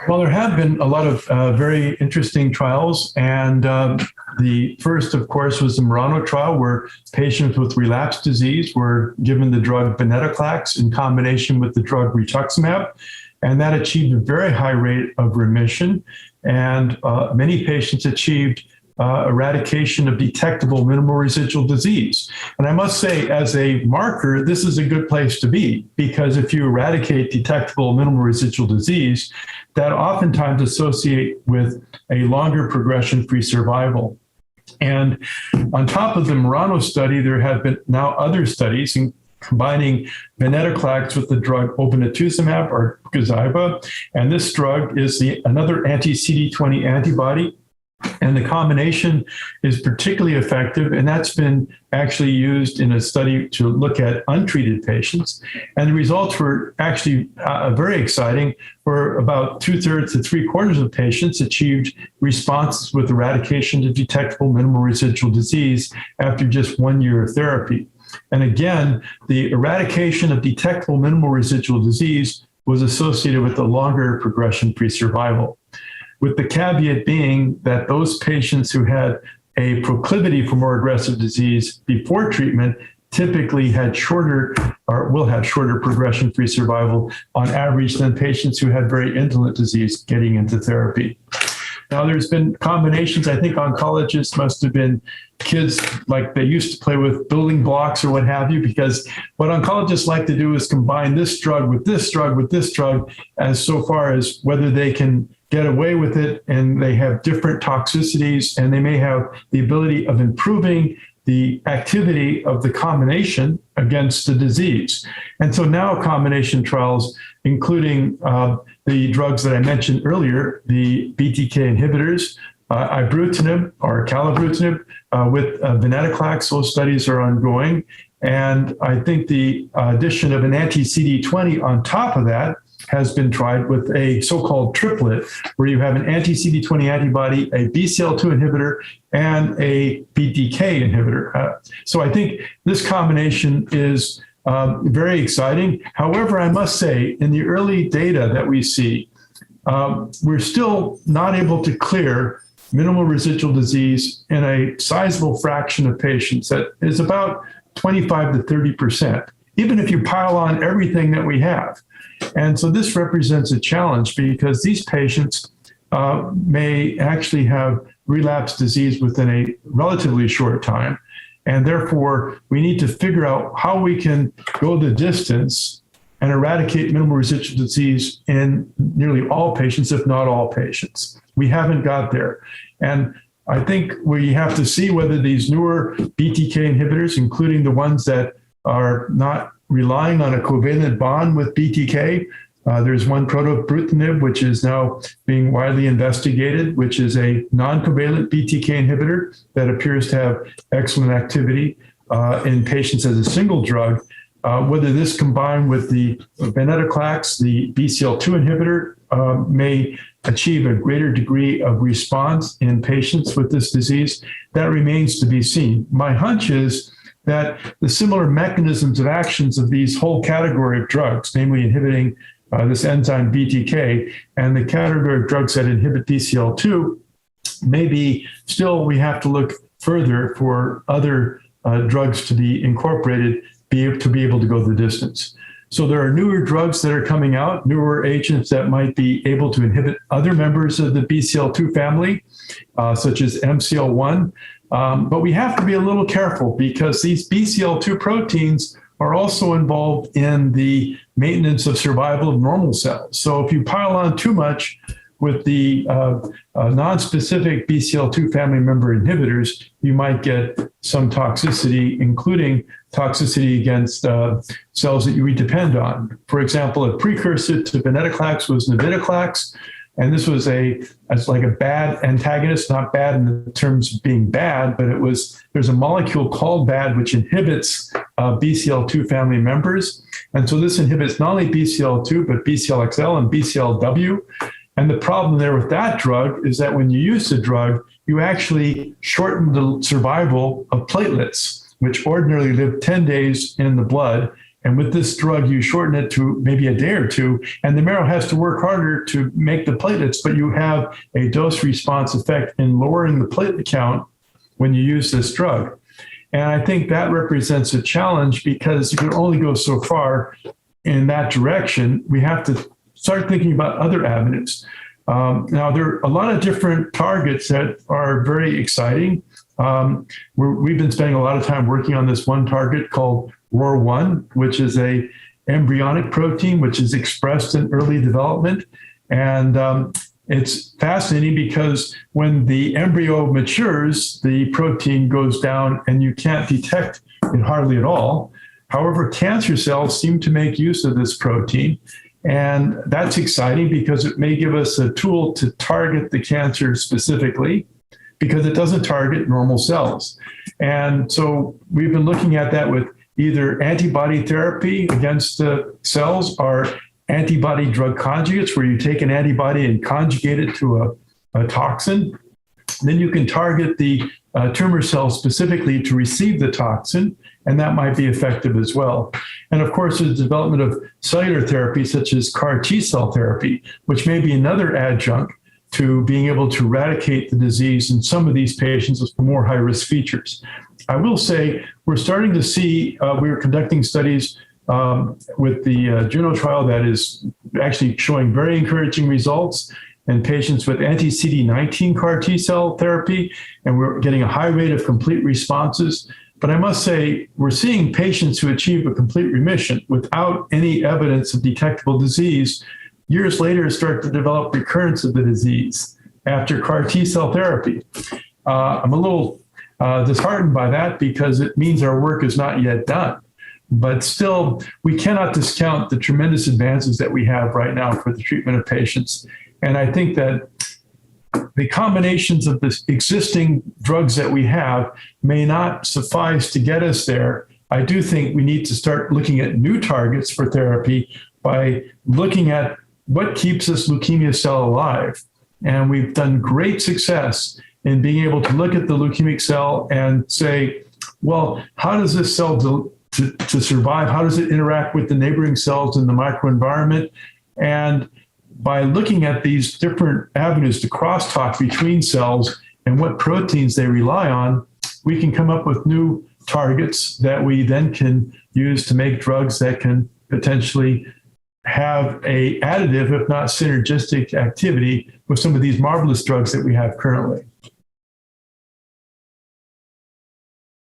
Well, there have been a lot of very interesting trials, and the first, of course, was the Murano trial, where patients with relapsed disease were given the drug Venetoclax in combination with the drug Rituximab, and that achieved a very high rate of remission, and many patients achieved eradication of detectable minimal residual disease. And I must say, as a marker, this is a good place to be, because if you eradicate detectable minimal residual disease, that oftentimes associate with a longer progression-free survival. And on top of the Murano study, there have been now other studies combining Venetoclax with the drug Obinutuzumab or Gazyva. And this drug is another anti-CD20 antibody. And the combination is particularly effective, and that's been actually used in a study to look at untreated patients. And the results were actually very exciting, where about 2/3 to 3/4 of patients achieved responses with eradication of detectable minimal residual disease after just 1 year of therapy. And again, the eradication of detectable minimal residual disease was associated with a longer progression-free survival, with the caveat being that those patients who had a proclivity for more aggressive disease before treatment typically had shorter, or will have shorter progression-free survival on average than patients who had very indolent disease getting into therapy. Now, there's been combinations. I think oncologists must have been kids like they used to play with building blocks or what have you, because what oncologists like to do is combine this drug with this drug with this drug, as so far as whether they can get away with it, and they have different toxicities, and they may have the ability of improving the activity of the combination against the disease. And so now combination trials, including the drugs that I mentioned earlier, the BTK inhibitors, ibrutinib or acalabrutinib with Venetoclax, those studies are ongoing. And I think the addition of an anti-CD20 on top of that has been tried with a so-called triplet, where you have an anti-CD20 antibody, a BCL2 inhibitor, and a BTK inhibitor. So I think this combination is very exciting. However, I must say, in the early data that we see, we're still not able to clear minimal residual disease in a sizable fraction of patients. That is about 25 to 30%, even if you pile on everything that we have. And so this represents a challenge, because these patients may actually have relapsed disease within a relatively short time. And therefore, we need to figure out how we can go the distance and eradicate minimal residual disease in nearly all patients, if not all patients. We haven't got there. And I think we have to see whether these newer BTK inhibitors, including the ones that are not relying on a covalent bond with BTK. There's one protobrutinib, which is now being widely investigated, which is a non-covalent BTK inhibitor that appears to have excellent activity in patients as a single drug. Whether this combined with the Venetoclax, the BCL2 inhibitor, may achieve a greater degree of response in patients with this disease, that remains to be seen. My hunch is that the similar mechanisms of actions of these whole category of drugs, namely inhibiting this enzyme BTK, and the category of drugs that inhibit BCL2, maybe still we have to look further for other drugs to be incorporated to be able to go the distance. So there are newer drugs that are coming out, newer agents that might be able to inhibit other members of the BCL2 family, such as MCL1. But we have to be a little careful, because these BCL2 proteins are also involved in the maintenance of survival of normal cells. So if you pile on too much with the non-specific BCL2 family member inhibitors, you might get some toxicity, including toxicity against cells that you depend on. For example, a precursor to Venetoclax was Venetoclax, and this was like a bad antagonist, not bad in the terms of being bad, but there's a molecule called BAD which inhibits BCL2 family members. And so this inhibits not only BCL2, but BCLXL and BCLW. And the problem there with that drug is that when you use the drug, you actually shorten the survival of platelets, which ordinarily live 10 days in the blood And with this drug, you shorten it to maybe a day or two, and the marrow has to work harder to make the platelets, but you have a dose response effect in lowering the platelet count when you use this drug. And I think that represents a challenge because you can only go so far in that direction. We have to start thinking about other avenues. Now, there are a lot of different targets that are very exciting. We've been spending a lot of time working on this one target called ROR1, which is a embryonic protein, which is expressed in early development. And it's fascinating because when the embryo matures, the protein goes down and you can't detect it hardly at all. However, cancer cells seem to make use of this protein. And that's exciting because it may give us a tool to target the cancer specifically, because it doesn't target normal cells. And so we've been looking at that with either antibody therapy against the cells or antibody drug conjugates, where you take an antibody and conjugate it to a toxin. Then you can target the tumor cells specifically to receive the toxin, and that might be effective as well. And of course, there's the development of cellular therapy, such as CAR T-cell therapy, which may be another adjunct to being able to eradicate the disease in some of these patients with more high-risk features. I will say we're starting to see, we are conducting studies with the Juno trial that is actually showing very encouraging results in patients with anti-CD19 CAR T-cell therapy, and we're getting a high rate of complete responses. But I must say, we're seeing patients who achieve a complete remission without any evidence of detectable disease years later start to develop recurrence of the disease after CAR T-cell therapy. I'm a little disheartened by that because it means our work is not yet done. But still, we cannot discount the tremendous advances that we have right now for the treatment of patients. And I think that the combinations of the existing drugs that we have may not suffice to get us there. I do think we need to start looking at new targets for therapy by looking at what keeps this leukemia cell alive. And we've done great success in being able to look at the leukemic cell and say, well, how does this cell to survive? How does it interact with the neighboring cells in the microenvironment? And by looking at these different avenues to crosstalk between cells and what proteins they rely on, we can come up with new targets that we then can use to make drugs that can potentially have a additive, if not synergistic, activity with some of these marvelous drugs that we have currently.